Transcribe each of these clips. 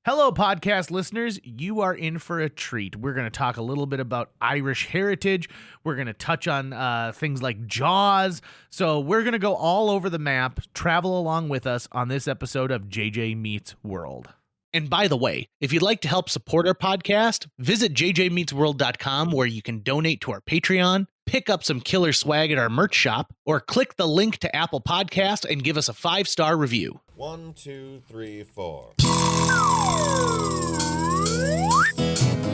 Hello, podcast listeners. You are in for a treat. We're going to talk a little bit about Irish heritage. We're going to touch on things like Jaws. So we're going to go all over the map. Travel along with us on this episode of JJ Meets World. And by the way, if you'd like to help support our podcast, visit jjmeetsworld.com where you can donate to our Patreon, pick up some killer swag at our merch shop, or click the link to Apple Podcast and give us a 5-star review. 1, 2, 3, 4.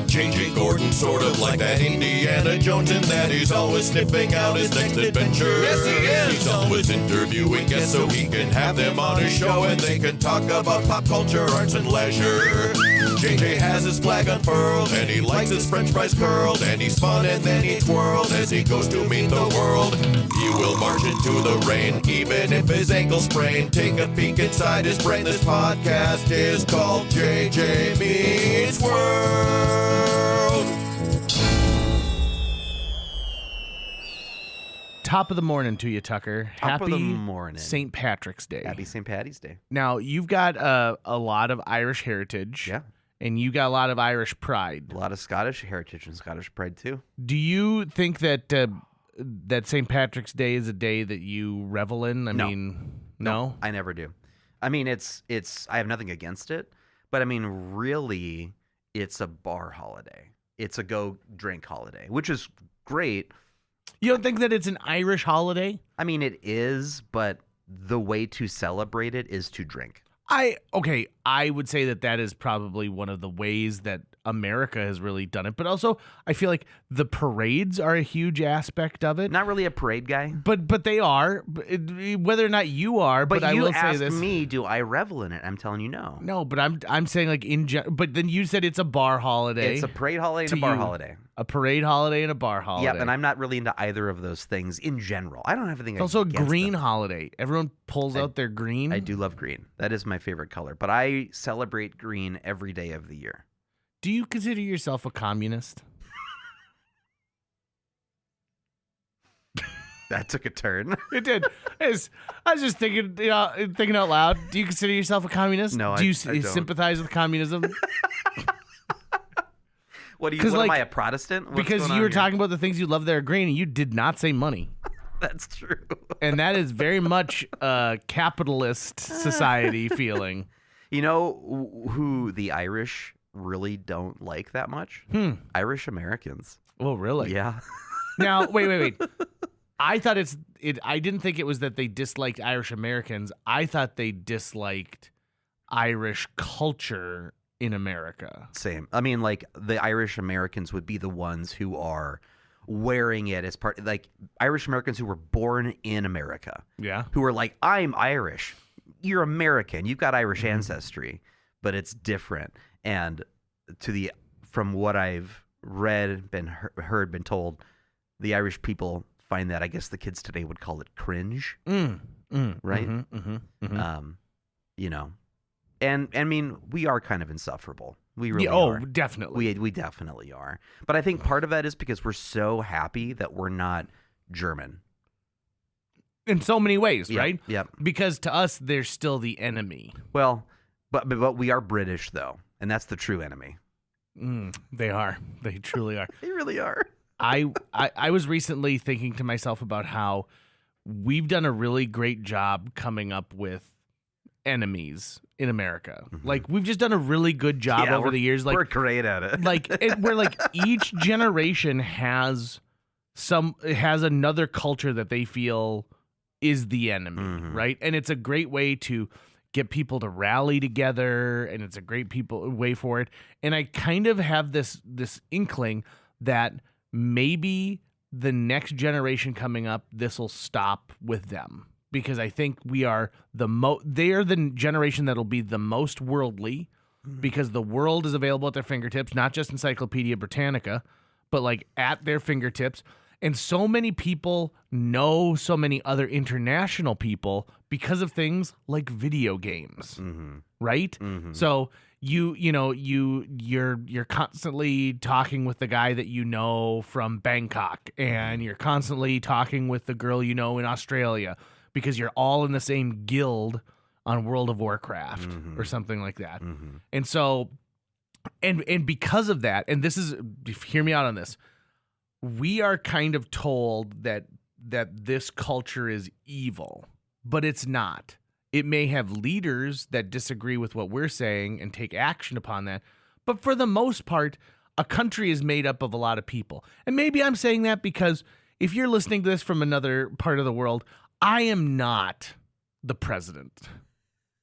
J.J. Gordon, sort of like that Indiana Jones, in that he's always sniffing out his next adventure. Yes, he is. He's always interviewing guests so he can have them on his show and they can talk about pop culture, arts, and leisure. J.J. has his flag unfurled and he likes his french fries curled, and he's fun and then he twirled as he goes to meet the world. He will march into the rain even if his ankle sprained. Take a peek inside his brain. This podcast is called J.J. Meets World. Top of the morning to you, Tucker. Top of the morning. St. Patrick's Day. Happy St. Patty's Day. Now, you've got a lot of Irish heritage. Yeah. And you got a lot of Irish pride. A lot of Scottish heritage and Scottish pride, too. Do you think that that St. Patrick's Day is a day that you revel in? No. No? I never do. I mean, it's. I have nothing against it, but I mean, really, it's a bar holiday. It's a go drink holiday, which is great. You don't think that it's an Irish holiday? I mean, it is, but the way to celebrate it is to drink. I would say that is probably one of the ways that America has really done it. But also, I feel like the parades are a huge aspect of it. Not really a parade guy. But they are. Whether or not you are, but I you will say asked this. me, do I revel in it? I'm telling you no. No, but I'm saying like but then you said it's a bar holiday. It's a parade holiday and a bar holiday. A parade holiday and a bar holiday. Yeah, and I'm not really into either of those things in general. I don't have anything. It's also a green them. holiday. Everyone pulls out their green. I do love green. That is my favorite color. But I celebrate green every day of the year. Do you consider yourself a communist? That took a turn. It did. I was just thinking out loud. Do you consider yourself a communist? No, do you I don't. sympathize with communism? What am I, a Protestant? What's because going you were on here? talking about the things you love that are green, and you did not say money. That's true. And that is very much a capitalist society feeling. You know who the Irish really don't like that much? Irish Americans. Oh, really? Yeah. Now, wait. I thought I didn't think it was that they disliked Irish Americans. I thought they disliked Irish culture in America. Same. I mean, like, the Irish Americans would be the ones who are wearing it as part, like, Irish Americans who were born in America. Yeah. Who are like, I'm Irish. You're American. You've got Irish ancestry, but it's different. And from what I've read, been told, the Irish people find that, I guess the kids today would call it cringe. Right? You know, and I mean, we are kind of insufferable. We really are. Definitely. We definitely are. But I think part of that is because we're so happy that we're not German. In so many ways, right? Yeah. Because to us, they're still the enemy. Well, but we are British, though, and that's the true enemy. They are. They truly are. They really are. I was recently thinking to myself about how we've done a really great job coming up with enemies in America. Mm-hmm. Like, we've just done a really good job over the years. Like, we're great at it. We're like each generation has another culture that they feel is the enemy, right? And it's a great way to get people to rally together, and it's a great way for it. And I kind of have this inkling that maybe the next generation coming up, this will stop with them, because I think we are they are the generation that'll be the most worldly, because the world is available at their fingertips, not just Encyclopedia Britannica, but like at their fingertips. And so many people know so many other international people because of things like video games, right? So you're constantly talking with the guy that you know from Bangkok, and you're constantly talking with the girl you know in Australia, because you're all in the same guild on World of Warcraft Mm-hmm. or something like that. Mm-hmm. And so, and because of that, and this is, hear me out on this, we are kind of told that this culture is evil, but it's not. It may have leaders that disagree with what we're saying and take action upon that, but for the most part, a country is made up of a lot of people. And maybe I'm saying that because if you're listening to this from another part of the world, I am not the president.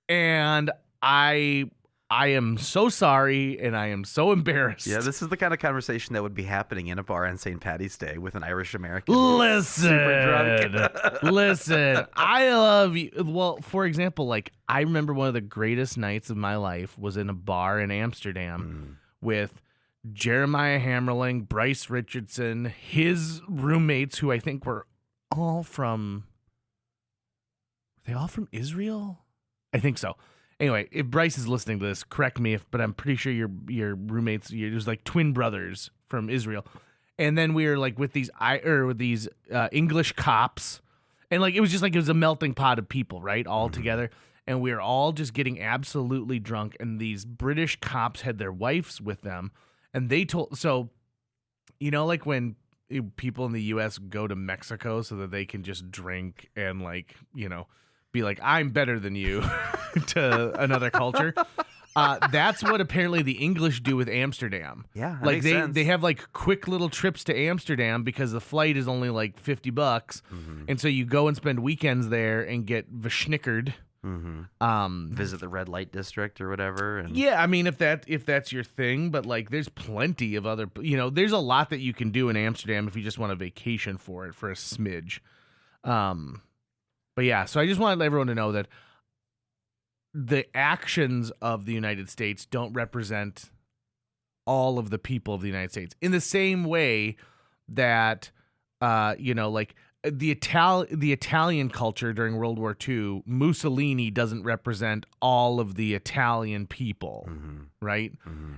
And I am so sorry, and I am so embarrassed. Yeah, this is the kind of conversation that would be happening in a bar on St. Patty's Day with an Irish American. Listen, Super drunk. listen, I love you. Well, for example, like I remember one of the greatest nights of my life was in a bar in Amsterdam with Jeremiah Hammerling, Bryce Richardson, his roommates, who I think were all from. Were they all from Israel? I think so. Anyway, if Bryce is listening to this, correct me but I'm pretty sure your roommates, there's like twin brothers from Israel. And then we were like with these English cops, and like it was a melting pot of people, right? All together. And we were all just getting absolutely drunk, and these British cops had their wives with them, and they told, so like when people in the US go to Mexico so that they can just drink and like, be like, I'm better than you to another culture. That's what apparently the English do with Amsterdam. Yeah, that like makes sense. they have like quick little trips to Amsterdam because the flight is only like $50, and so you go and spend weekends there and get verschnickered. Visit the red light district or whatever. And Yeah, I mean if that's your thing, but like there's plenty of other, there's a lot that you can do in Amsterdam if you just want a vacation for a smidge. But yeah, so I just wanted everyone to know that the actions of the United States don't represent all of the people of the United States in the same way that, like the Italian culture during World War II, Mussolini doesn't represent all of the Italian people, right?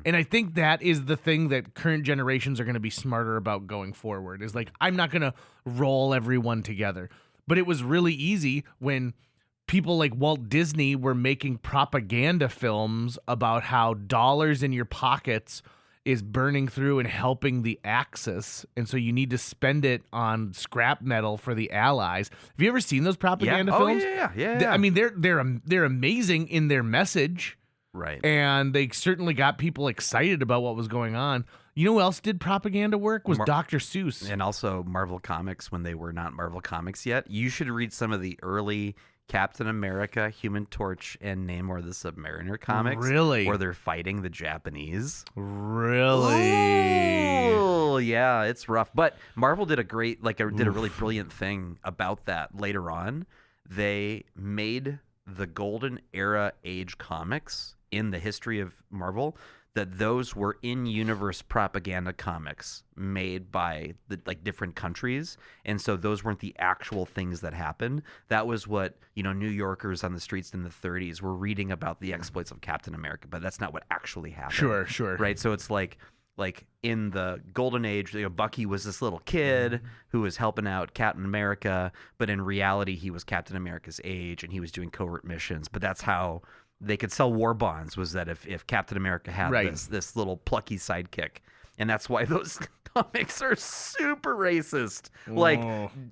And I think that is the thing that current generations are going to be smarter about going forward, is like, I'm not going to roll everyone together. But it was really easy when people like Walt Disney were making propaganda films about how dollars in your pockets is burning through and helping the Axis, and so you need to spend it on scrap metal for the Allies. Have you ever seen those propaganda films? Yeah. I mean, they're amazing in their message, right. and they certainly got people excited about what was going on. You know who else did propaganda work? Was Dr. Seuss. And also Marvel Comics when they were not Marvel Comics yet. You should read some of the early Captain America, Human Torch, and Namor the Submariner comics. Really? Where they're fighting the Japanese. Really? Oh, yeah, it's rough. But Marvel did a really brilliant thing about that later on. They made the golden era age comics in the history of Marvel, that those were in-universe propaganda comics made by the different countries, and so those weren't the actual things that happened. That was what New Yorkers on the streets in the 30s were reading about the exploits of Captain America, but that's not what actually happened. Sure. Right, so it's like in the Golden Age, Bucky was this little kid who was helping out Captain America, but in reality, he was Captain America's age, and he was doing covert missions. But that's how they could sell war bonds, was that if Captain America had this little plucky sidekick. And that's why those comics are super racist. Like,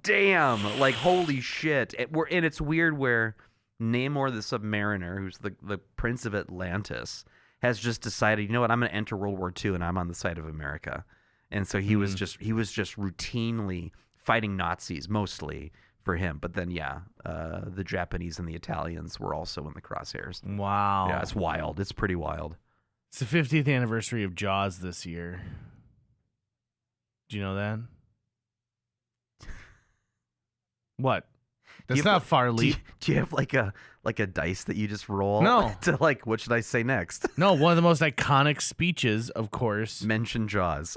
damn, like, holy shit. And it's weird where Namor the Submariner, who's the Prince of Atlantis, has just decided, you know what, I'm going to enter World War II and I'm on the side of America. And so he was just routinely fighting Nazis, mostly, for him. But then, the Japanese and the Italians were also in the crosshairs. Wow. Yeah, it's wild. It's pretty wild. It's the 50th anniversary of Jaws this year. Do you know that? What? That's not far leap. Do you have like a dice that you just roll? No. To what should I say next? No, one of the most iconic speeches, of course. Mention Jaws.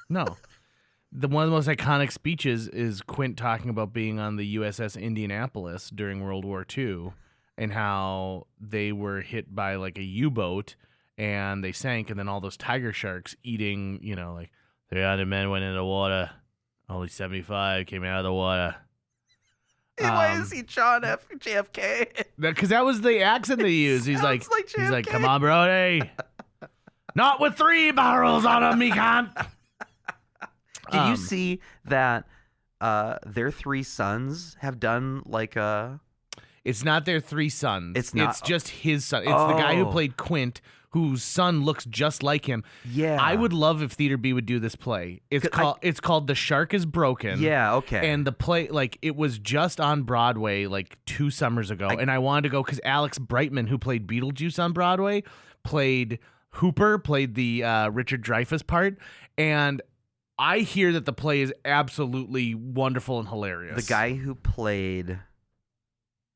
No. One of the most iconic speeches is Quint talking about being on the USS Indianapolis during World War II and how they were hit by like a U-boat and they sank, and then all those tiger sharks eating, 300 men went into the water, only 75 came out of the water. Why is he John F. JFK? Because that was the accent they used. He's like, JFK. come on, Brody. Not with 3 barrels on him, me can't. Did you see that their 3 sons have done like a... It's not their 3 sons. It's not. It's just his son. It's the guy who played Quint, whose son looks just like him. Yeah. I would love if Theater B would do this play. It's called The Shark is Broken. Yeah, okay. And the play, like, it was just on Broadway like 2 summers ago, and I wanted to go because Alex Brightman, who played Beetlejuice on Broadway, played Hooper, played the Richard Dreyfuss part, and I hear that the play is absolutely wonderful and hilarious. The guy who played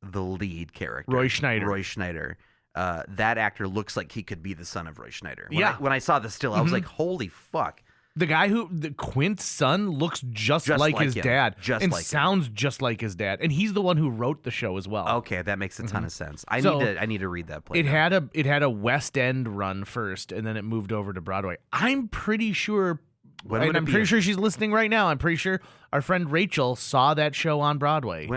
the lead character, Roy Schneider. That actor looks like he could be the son of Roy Schneider. When I saw the still, I was like, holy fuck. The guy the Quint's son looks just like his him. dad. Just and like sounds just like his dad. And he's the one who wrote the show as well. Okay, that makes a ton of sense. I need to read that play. It had a West End run first, and then it moved over to Broadway. I'm pretty sure, and I'm pretty sure she's listening right now. I'm pretty sure our friend Rachel saw that show on Broadway.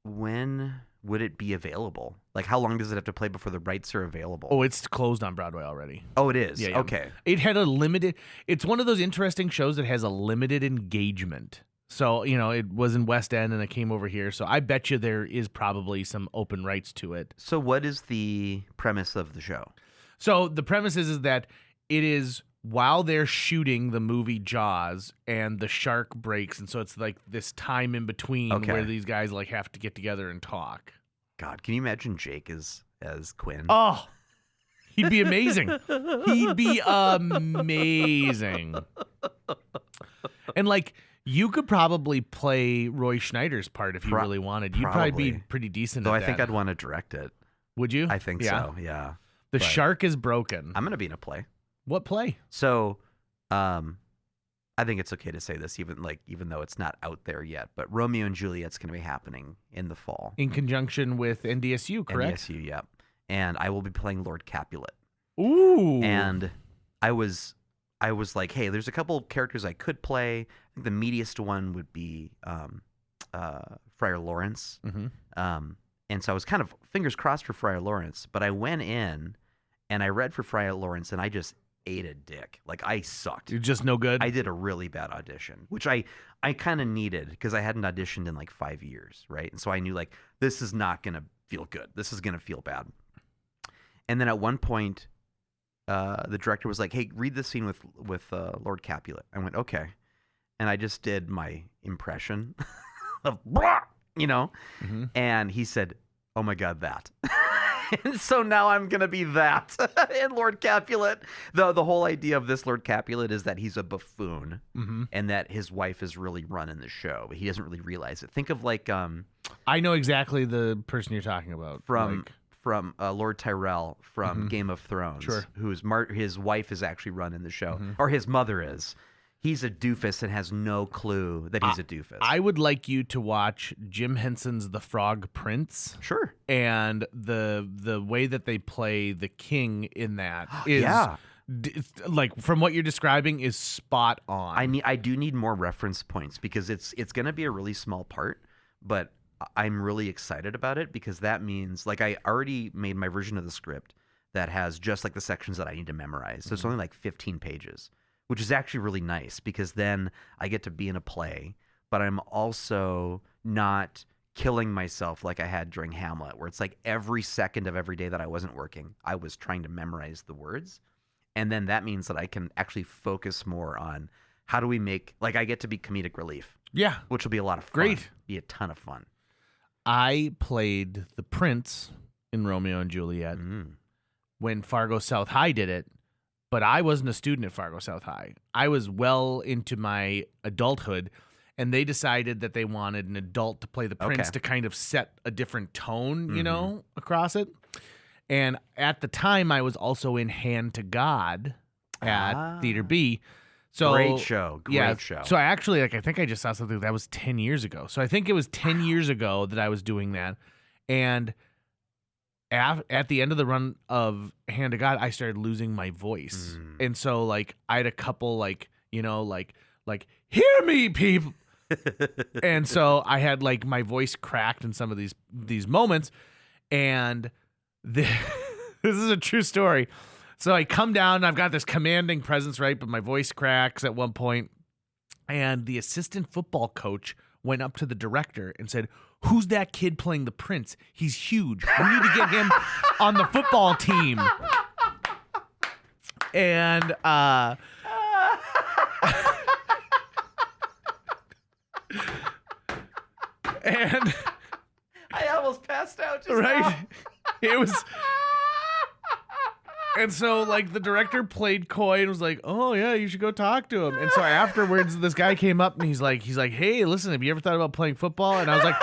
When would it be available? Like, how long does it have to play before the rights are available? Oh, it's closed on Broadway already. Oh, it is? Yeah. Okay. It had a limited... It's one of those interesting shows that has a limited engagement. So, it was in West End and it came over here. So I bet you there is probably some open rights to it. So what is the premise of the show? So the premise is that it is while they're shooting the movie Jaws and the shark breaks. And so it's like this time in between where these guys like have to get together and talk. God, can you imagine Jake as Quinn? Oh, he'd be amazing. He'd be amazing. And like, you could probably play Roy Schneider's part if you really wanted. You'd probably be pretty decent at that. Though I think I'd want to direct it. Would you? I think so, yeah. The Shark is Broken. I'm going to be in a play. What play? So, I think it's okay to say this, even though it's not out there yet. But Romeo and Juliet's going to be happening in the fall, in conjunction with NDSU, correct? NDSU, yeah. And I will be playing Lord Capulet. Ooh. And I was like, hey, there's a couple of characters I could play. I think the meatiest one would be Friar Lawrence. Mm-hmm. And so I was kind of fingers crossed for Friar Lawrence. But I went in and I read for Friar Lawrence, and I just ate a dick. Like, I sucked. You're just no good? I did a really bad audition, which I kind of needed because I hadn't auditioned in like 5 years, right? And so I knew, like, this is not going to feel good. This is going to feel bad. And then at one point, the director was like, hey, read this scene with Lord Capulet. I went, okay. And I just did my impression of, Mm-hmm. And he said, oh my God, that. And so now I'm going to be that in Lord Capulet. The whole idea of this Lord Capulet is that he's a buffoon, mm-hmm. and that his wife is really running the show, but he doesn't really realize it. Think of like... I know exactly the person you're talking about. From Lord Tyrell from mm-hmm. Game of Thrones, sure. who's his wife is actually running the show, mm-hmm. or his mother is. He's a doofus and has no clue that he's a doofus. I would like you to watch Jim Henson's The Frog Prince. Sure. And the way that they play the king in that is like, from what you're describing, is spot on. I do need more reference points because it's going to be a really small part, but I'm really excited about it because that means, like, I already made my version of the script that has just like the sections that I need to memorize. So mm-hmm. it's only like 15 pages. Which is actually really nice because then I get to be in a play, but I'm also not killing myself like I had during Hamlet, where it's like every second of every day that I wasn't working, I was trying to memorize the words. And then that means that I can actually focus more on how do we make, like, I get to be comedic relief. Yeah. Which will be a lot of fun. Great. Be a ton of fun. I played the prince in Romeo and Juliet when Fargo South High did it. But I wasn't a student at Fargo South High. I was well into my adulthood, and they decided that they wanted an adult to play the prince to kind of set a different tone, Mm-hmm. Across it. And at the time, I was also in Hand to God at Theater B. So Great show. Great show. So I actually, I think I just saw something that was 10 years ago. So I think it was 10 years ago that I was doing that. And at the end of the run of Hand to God, I started losing my voice. And so, like, I had a couple, hear me, people. And so I had like my voice cracked in some of these moments, and this is a true story. So I come down and I've got this commanding presence, right? But my voice cracks at one point, and the assistant football coach went up to the director and said, "Who's that kid playing the prince? He's huge. We need to get him on the football team." And and I almost passed out just right, now. it was. And so, like, the director played coy and was like, "Oh yeah, you should go talk to him." And so afterwards, this guy came up and he's like, "Hey, listen, have you ever thought about playing football?" And I was like,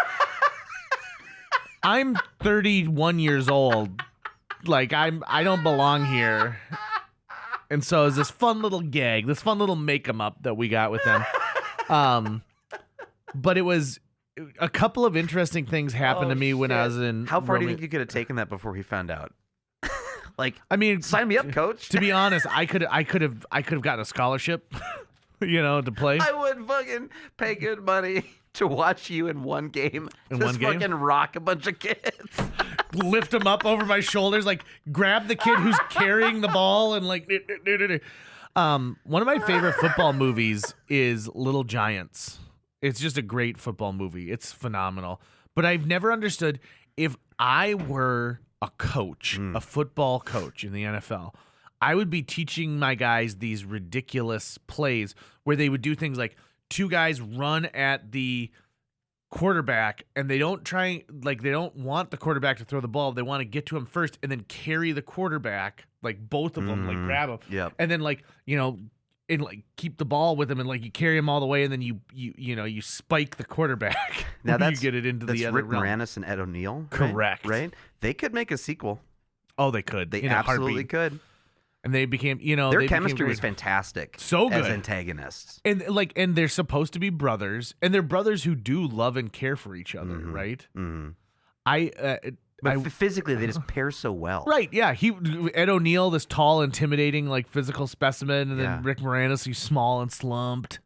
"I'm 31 years old. Like, I don't belong here." And so it was this fun little gag, this fun little make-em-up that we got with them. But it was a couple of interesting things happened to me when I was in. How far do you think you could have taken that before he found out? Like, I mean, sign me up, coach. To be honest, I could have gotten a scholarship, to play. I would fucking pay good money to watch you in one game. Fucking rock a bunch of kids. Lift them up over my shoulders, like grab the kid who's carrying the ball and like. One of my favorite football movies is Little Giants. It's just a great football movie. It's phenomenal. But I've never understood, if I were a coach, a football coach in the NFL, I would be teaching my guys these ridiculous plays where they would do things like two guys run at the quarterback and they don't want the quarterback to throw the ball. They want to get to him first and then carry the quarterback, like both of them, like grab him. Yep. And then and like keep the ball with him and like you carry him all the way and then you spike the quarterback. Now you get it into the other Rick realm. Moranis and Ed O'Neill. Correct. Right? They could make a sequel. Oh, they could. They in a absolutely heartbeat. could. And they became, their chemistry was fantastic. So good as antagonists. And they're supposed to be brothers, and they're brothers who do love and care for each other, right? Mm-hmm. But physically, they just pair so well. Right, yeah. Ed O'Neill, this tall, intimidating, like physical specimen, and then Rick Moranis, who's small and slumped,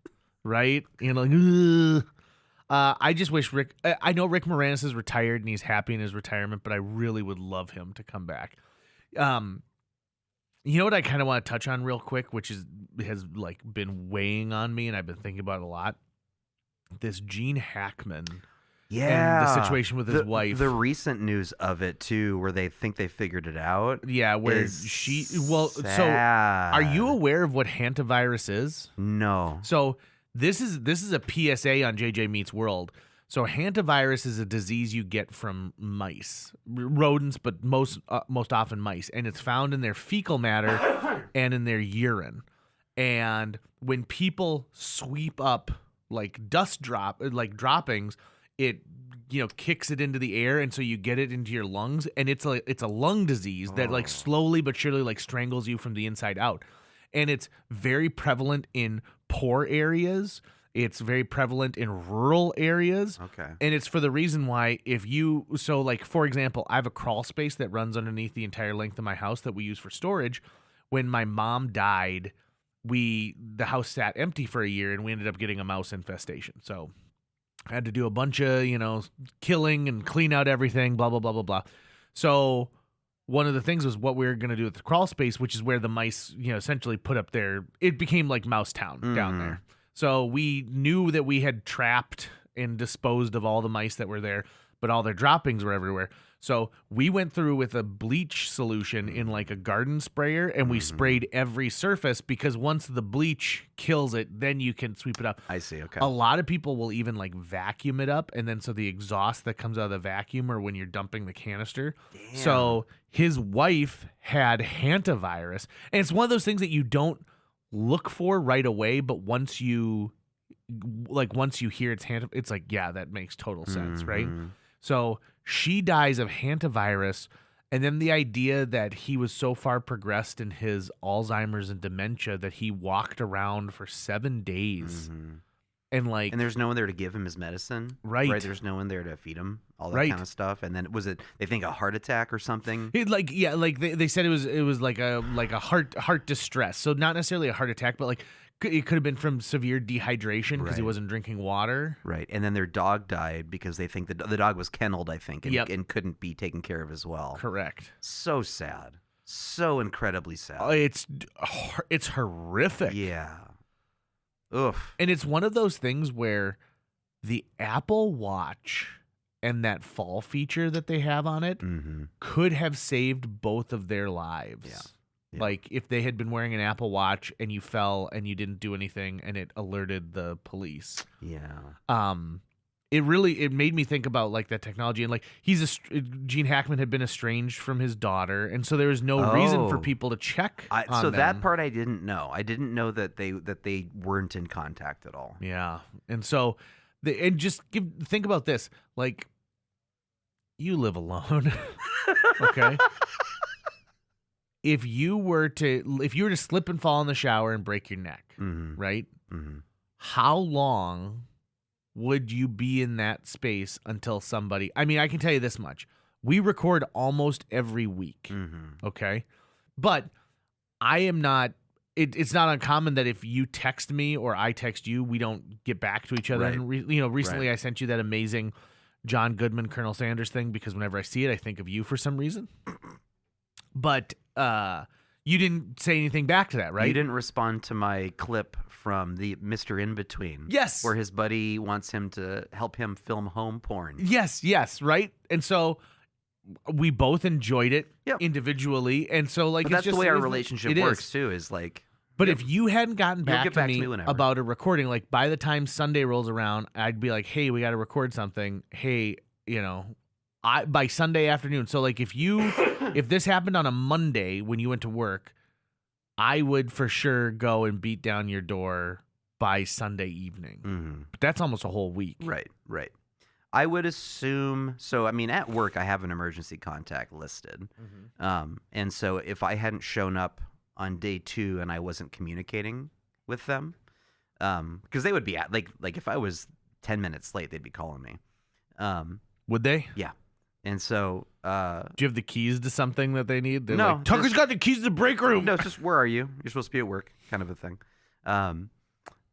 right? Ugh. I just wish I know Rick Moranis is retired and he's happy in his retirement, but I really would love him to come back. You know what I kind of want to touch on real quick, which has like been weighing on me, and I've been thinking about it a lot. This Gene Hackman. Yeah, and the situation with his wife. The recent news of it too, where they think they figured it out. Yeah, where she. Well, sad. So are you aware of what hantavirus is? No. So this is a PSA on JJ Meets World. So hantavirus is a disease you get from mice, rodents, but most often mice, and it's found in their fecal matter and in their urine. And when people sweep up like droppings, it kicks it into the air, and so you get it into your lungs, and it's a lung disease that like slowly but surely like strangles you from the inside out. And it's very prevalent in poor areas. It's very prevalent in rural areas. Okay. And it's for the reason why for example, I have a crawl space that runs underneath the entire length of my house that we use for storage. When my mom died, the house sat empty for a year and we ended up getting a mouse infestation. So I had to do a bunch of, killing and clean out everything, blah, blah, blah, blah, blah. So one of the things was what we were going to do with the crawl space, which is where the mice, essentially put up it became like Mouse Town down there. So we knew that we had trapped and disposed of all the mice that were there, but all their droppings were everywhere. So we went through with a bleach solution in like a garden sprayer, and we sprayed every surface, because once the bleach kills it, then you can sweep it up. I see. Okay. A lot of people will even like vacuum it up, and then so the exhaust that comes out of the vacuum or when you're dumping the canister. Damn. So his wife had hantavirus, and it's one of those things that you don't look for right away, but once you hear it's like, yeah, that makes total sense, right? So she dies of hantavirus, and then the idea that he was so far progressed in his Alzheimer's and dementia that he walked around for 7 days. And there's no one there to give him his medicine. Right. There's no one there to feed him, all that kind of stuff. And then they think a heart attack or something? They said it was like a heart distress. So not necessarily a heart attack, but like It could have been from severe dehydration because he Right. wasn't drinking water. Right. And then their dog died because they think the dog was kenneled, I think, and, Yep. and couldn't be taken care of as well. Correct. So sad. So incredibly sad. Oh, it's horrific. Yeah. Oof. And it's one of those things where the Apple Watch and that fall feature that they have on it Mm-hmm. could have saved both of their lives. Yeah. Yeah. Like if they had been wearing an Apple Watch and you fell and you didn't do anything and it alerted the police. Yeah. It made me think about like that technology, and like Gene Hackman had been estranged from his daughter, and so there was no reason for Oh. people to check on So them. that part I didn't know. I didn't know that they weren't in contact at all. Yeah. And so think about this. Like you live alone. Okay. If you were to slip and fall in the shower and break your neck, Mm-hmm. right? Mm-hmm. How long would you be in that space until somebody, I mean, I can tell you this much. We record almost every week. Mm-hmm. Okay. But I am not, it's not uncommon that if you text me or I text you, we don't get back to each other. Right. And recently I sent you that amazing John Goodman, Colonel Sanders thing because whenever I see it, I think of you for some reason. But you didn't say anything back to that, right? You didn't respond to my clip from the Mr. In Between. Yes. Where his buddy wants him to help him film home porn. Yes, right? And so we both enjoyed it Yep. individually. And so like But that's the way our relationship it works is. too, is like, But if you hadn't gotten back, get to back to me me whenever. about a recording, like by the time Sunday rolls around, I'd be like, hey, we got to record something. Hey, by Sunday afternoon. So like if this happened on a Monday when you went to work, I would for sure go and beat down your door by Sunday evening. mm-hmm. But that's almost a whole week. Right. I would assume, so I mean, at work, I have an emergency contact listed. Mm-hmm. And so if I hadn't shown up on day 2 and I wasn't communicating with them, because they would be at, like if I was 10 minutes late, they'd be calling me. Would they? Yeah. And so, Do you have the keys to something that they need? They're No, like, Tucker's just- got the keys to the break room. no, it's just, where are you? You're supposed to be at work, kind of a thing.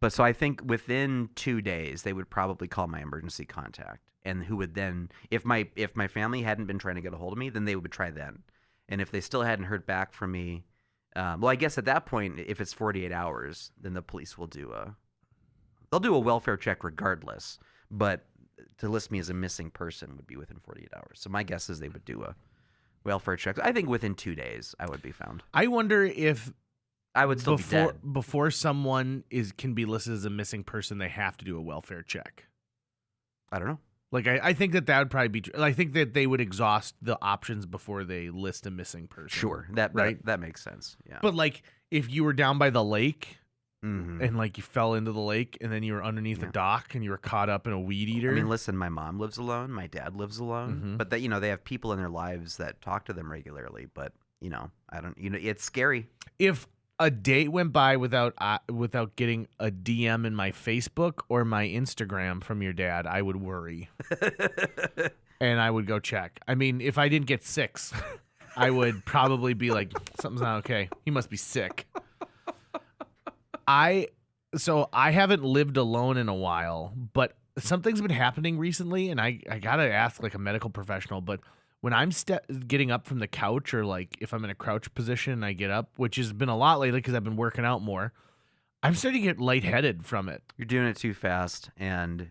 But so I think within 2 days, they would probably call my emergency contact, and who would then, if my family hadn't been trying to get a hold of me, then they would try then. And if they still hadn't heard back from me, well, I guess at that point, if it's 48 hours, then the police will do a welfare check regardless. But to list me as a missing person would be within 48 hours. So my guess is they would do a welfare check. I think within 2 days, I would be found. I wonder if I would still be dead. before someone can be listed as a missing person, they have to do a welfare check. I don't know. Like I think that would probably be. I think that they would exhaust the options before they list a missing person. Sure, that makes sense. Yeah, But like if you were down by the lake Mhm. and like you fell into the lake and then you were underneath a dock and you were caught up in a weed eater. I mean, listen, my mom lives alone. My dad lives alone. Mhm. But they have people in their lives that talk to them regularly. But I don't. It's scary. If a date went by without getting a DM in my Facebook or my Instagram from your dad, I would worry. And I would go check. I mean, if I didn't get 6, I would probably be like, something's not okay. He must be sick. I haven't lived alone in a while, but something's been happening recently, and I gotta ask like a medical professional. But when I'm getting up from the couch, or like if I'm in a crouch position and I get up, which has been a lot lately because I've been working out more, I'm starting to get lightheaded from it. You're doing it too fast, and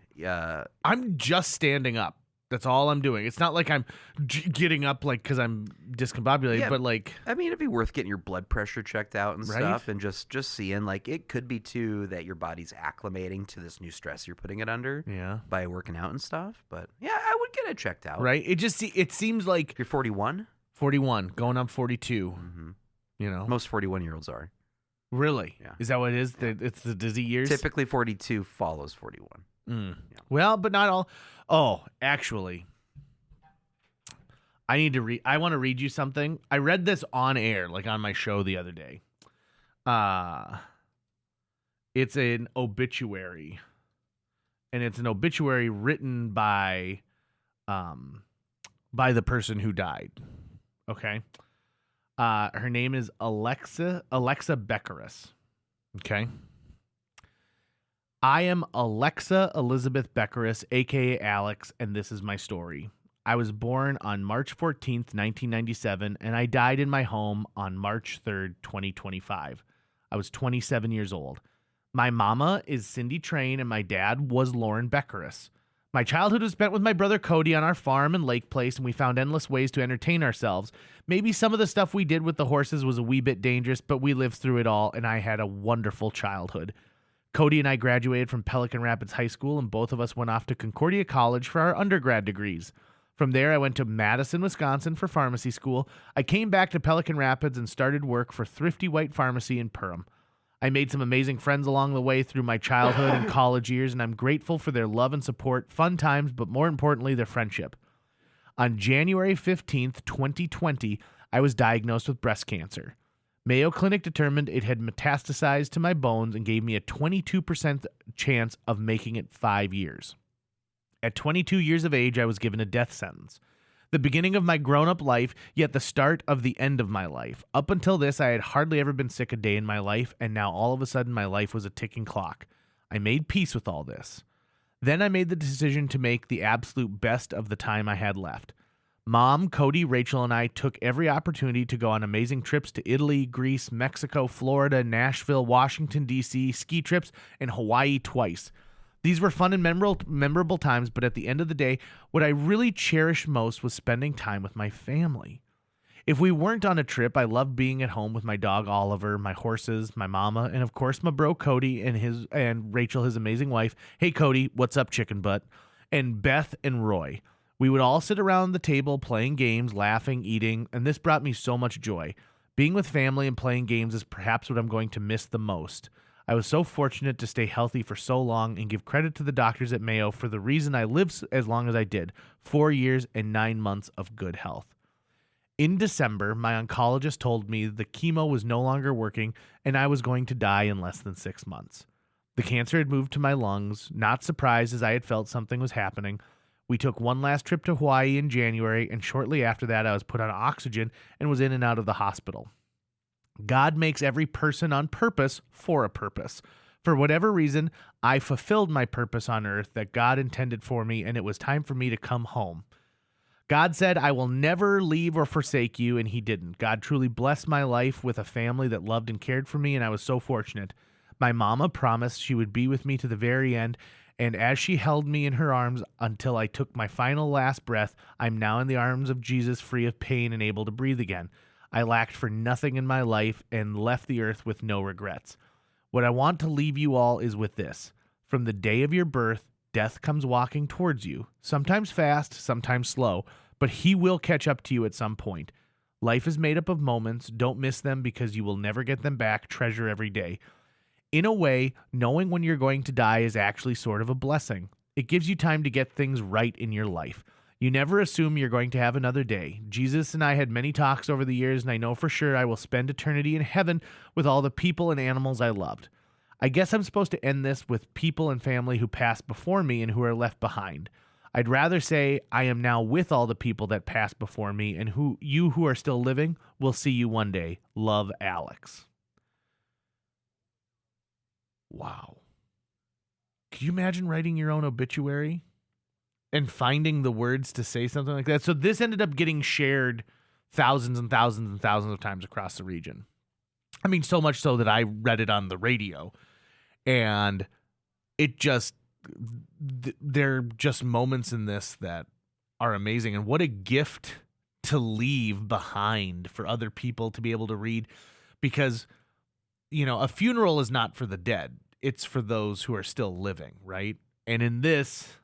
I'm just standing up. That's all I'm doing. It's not like I'm getting up like because I'm discombobulated, Yeah, but like I mean, it'd be worth getting your blood pressure checked out and Right? stuff, and just seeing, like, it could be too that your body's acclimating to this new stress you're putting it under yeah, by working out and stuff. But yeah, I would get it checked out. right. It seems like You're 41. 41 going on 42. Mm-hmm. You know, Most 41-year-olds are. really? Yeah. Is that what it is? Yeah. It's the dizzy years. Typically, 42 follows 41. Mm. Yeah. Well, but not all. Oh, actually, I need to read. I want to read you something. I read this on air, like on my show the other day. It's an obituary, and it's an obituary written by the person who died. Okay. Her name is Alexa Beckeris. Okay. I am Alexa Elizabeth Beckeris, aka Alex, and this is my story. I was born on March 14th, 1997, and I died in my home on March 3rd, 2025. I was 27 years old. My mama is Cindy Train, and my dad was Lauren Beckeris. My childhood was spent with my brother Cody on our farm and lake place, and we found endless ways to entertain ourselves. Maybe some of the stuff we did with the horses was a wee bit dangerous, but we lived through it all, and I had a wonderful childhood. Cody and I graduated from Pelican Rapids High School, and both of us went off to Concordia College for our undergrad degrees. From there, I went to Madison, Wisconsin for pharmacy school. I came back to Pelican Rapids and started work for Thrifty White Pharmacy in Perham. I made some amazing friends along the way through my childhood and college years, and I'm grateful for their love and support, fun times, but more importantly, their friendship. On January 15th, 2020, I was diagnosed with breast cancer. Mayo Clinic determined it had metastasized to my bones and gave me a 22% chance of making it 5 years. At 22 years of age, I was given a death sentence. The beginning of my grown-up life, yet the start of the end of my life. Up until this, I had hardly ever been sick a day in my life, and now all of a sudden my life was a ticking clock. I made peace with all this. Then I made the decision to make the absolute best of the time I had left. Mom, Cody, Rachel, and I took every opportunity to go on amazing trips to Italy, Greece, Mexico, Florida, Nashville, Washington, D.C., ski trips, and Hawaii twice. These were fun and memorable times, but at the end of the day, what I really cherished most was spending time with my family. If we weren't on a trip, I loved being at home with my dog Oliver, my horses, my mama, and of course my bro Cody and Rachel, his amazing wife. Hey Cody, what's up, chicken butt? And Beth and Roy. We would all sit around the table playing games, laughing, eating, and this brought me so much joy. Being with family and playing games is perhaps what I'm going to miss the most. I was so fortunate to stay healthy for so long and give credit to the doctors at Mayo for the reason I lived as long as I did, 4 years and 9 months of good health. In December, my oncologist told me the chemo was no longer working and I was going to die in less than 6 months. The cancer had moved to my lungs, not surprised as I had felt something was happening. We took one last trip to Hawaii in January, and shortly after that I was put on oxygen and was in and out of the hospital. God makes every person on purpose for a purpose. For whatever reason, I fulfilled my purpose on earth that God intended for me, and it was time for me to come home. God said, I will never leave or forsake you, and he didn't. God truly blessed my life with a family that loved and cared for me, and I was so fortunate. My mama promised she would be with me to the very end, and as she held me in her arms until I took my final last breath, I'm now in the arms of Jesus, free of pain and able to breathe again. I lacked for nothing in my life and left the earth with no regrets. What I want to leave you all is with this. From the day of your birth, death comes walking towards you, sometimes fast, sometimes slow, but he will catch up to you at some point. Life is made up of moments. Don't miss them because you will never get them back. Treasure every day. In a way, knowing when you're going to die is actually sort of a blessing. It gives you time to get things right in your life. You never assume you're going to have another day. Jesus and I had many talks over the years, and I know for sure I will spend eternity in heaven with all the people and animals I loved. I guess I'm supposed to end this with people and family who passed before me and who are left behind. I'd rather say I am now with all the people that passed before me, and who are still living will see you one day. Love, Alex. Wow. Could you imagine writing your own obituary? And finding the words to say something like that. So this ended up getting shared thousands and thousands and thousands of times across the region. I mean, so much so that I read it on the radio. And it just, there are just moments in this that are amazing. And what a gift to leave behind for other people to be able to read. Because, you know, a funeral is not for the dead. It's for those who are still living, right? And in this,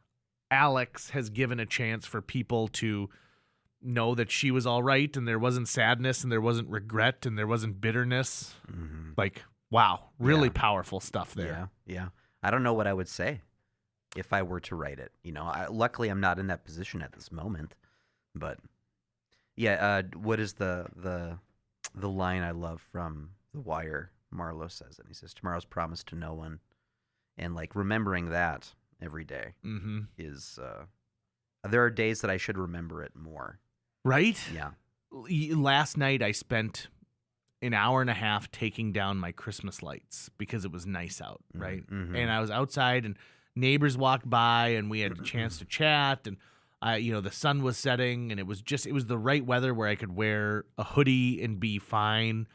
Alex has given a chance for people to know that she was all right and there wasn't sadness and there wasn't regret and there wasn't bitterness. Mm-hmm. Like, wow, really powerful stuff there. Yeah. I don't know what I would say if I were to write it. You know, luckily I'm not in that position at this moment. But yeah, what is the line I love from The Wire? Marlowe says it. He says, "Tomorrow's promised to no one," and like remembering that every day is there are days that I should remember it more. Right? Yeah. Last night I spent an hour and a half taking down my Christmas lights because it was nice out, right? Mm-hmm. And I was outside and neighbors walked by and we had a chance to chat, and the sun was setting, and it was the right weather where I could wear a hoodie and be fine.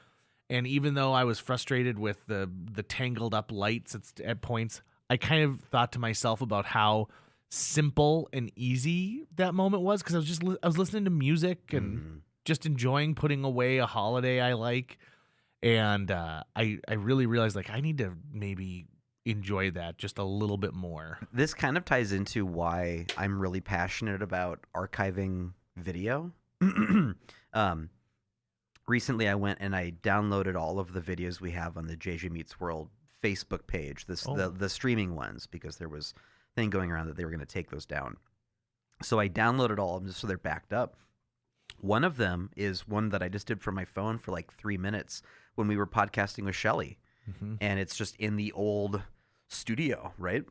And even though I was frustrated with the tangled up lights at points, I kind of thought to myself about how simple and easy that moment was, because I was listening to music and just enjoying putting away a holiday I like. And I really realized, like, I need to maybe enjoy that just a little bit more. This kind of ties into why I'm really passionate about archiving video. Recently, I went and I downloaded all of the videos we have on the JJ Meets World Facebook page, the streaming ones, because there was a thing going around that they were going to take those down. So I downloaded all of them just so they're backed up. One of them is one that I just did from my phone for like 3 minutes when we were podcasting with Shelly. Mm-hmm. And it's just in the old studio, right?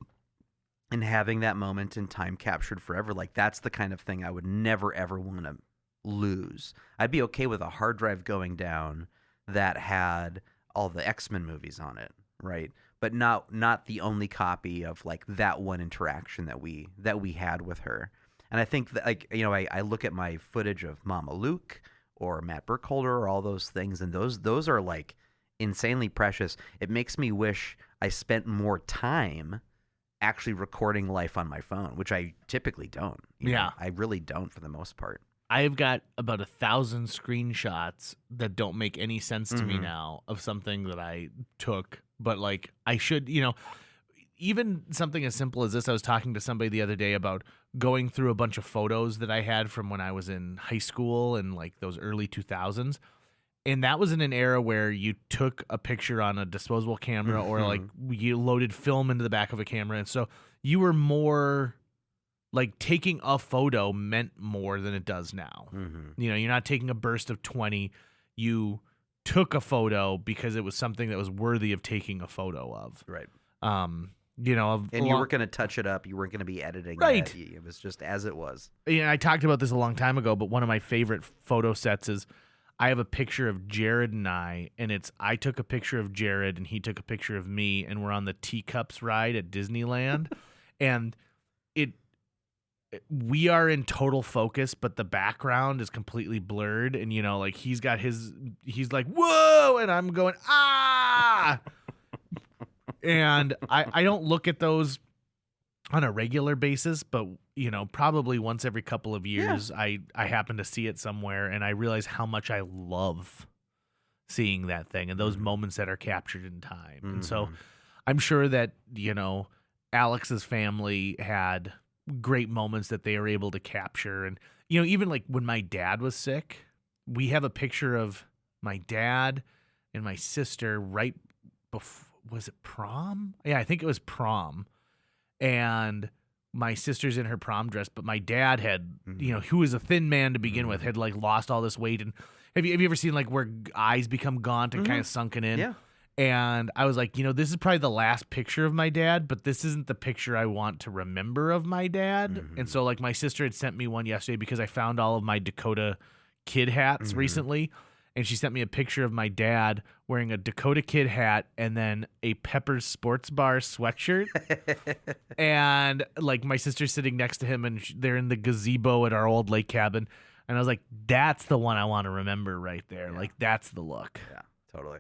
And having that moment in time captured forever, like that's the kind of thing I would never, ever want to lose. I'd be okay with a hard drive going down that had all the X-Men movies on it, right? But not the only copy of like that one interaction that we had with her. And I think that, like, I look at my footage of Mama Luke or Matt Burkholder or all those things, and those are like insanely precious. It makes me wish I spent more time actually recording life on my phone, which I typically don't. Yeah. I really don't for the most part. I've got about 1,000 screenshots that don't make any sense to me Mhm. now of something that I took, but like I should, even something as simple as this. I was talking to somebody the other day about going through a bunch of photos that I had from when I was in high school and like those early 2000s. And that was in an era where you took a picture on a disposable camera or like you loaded film into the back of a camera. And so you were more like taking a photo meant more than it does now. Mm-hmm. You're not taking a burst of 20. You took a photo because it was something that was worthy of taking a photo of. Right. And you weren't going to touch it up. You weren't going to be editing Right. it. It was just as it was. I talked about this a long time ago, but one of my favorite photo sets is I have a picture of Jared and I took a picture of Jared and he took a picture of me, and we're on the Teacups ride at Disneyland. And we are in total focus, but the background is completely blurred. And, like he's like, whoa. And I'm going, ah. And I don't look at those on a regular basis, but probably once every couple of years, I happen to see it somewhere, and I realize how much I love seeing that thing and those moments that are captured in time. And so I'm sure that, Alex's family had great moments that they were able to capture. And, even like when my dad was sick, we have a picture of my dad and my sister right before, was it prom? Yeah, I think it was prom. And my sister's in her prom dress, but my dad had, who was a thin man to begin with, had like lost all this weight. And have you ever seen like where eyes become gaunt and kind of sunken in? Yeah. And I was like, this is probably the last picture of my dad, but this isn't the picture I want to remember of my dad. And so like my sister had sent me one yesterday because I found all of my Dakota Kid hats recently. And she sent me a picture of my dad wearing a Dakota Kid hat and then a Pepper's Sports Bar sweatshirt. And like my sister's sitting next to him, and they're in the gazebo at our old lake cabin. And I was like, that's the one I want to remember right there. Yeah. Like, that's the look. Yeah, totally.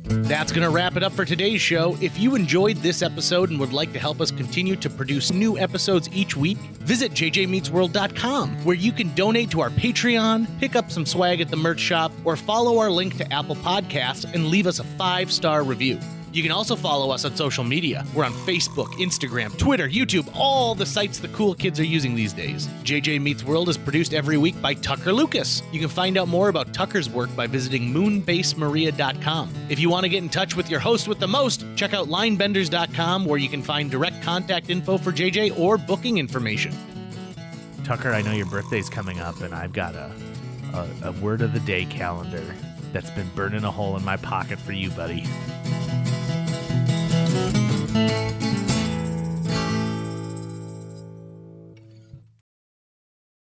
That's going to wrap it up for today's show. If you enjoyed this episode and would like to help us continue to produce new episodes each week, visit jjmeetsworld.com, where you can donate to our Patreon, pick up some swag at the merch shop, or follow our link to Apple Podcasts and leave us a 5-star review. You can also follow us on social media. We're on Facebook, Instagram, Twitter, YouTube, all the sites the cool kids are using these days. JJ Meets World is produced every week by Tucker Lucas. You can find out more about Tucker's work by visiting moonbasemaria.com. If you want to get in touch with your host with the most, check out linebenders.com, where you can find direct contact info for JJ or booking information. Tucker, I know your birthday's coming up, and I've got a word of the day calendar that's been burning a hole in my pocket for you, buddy.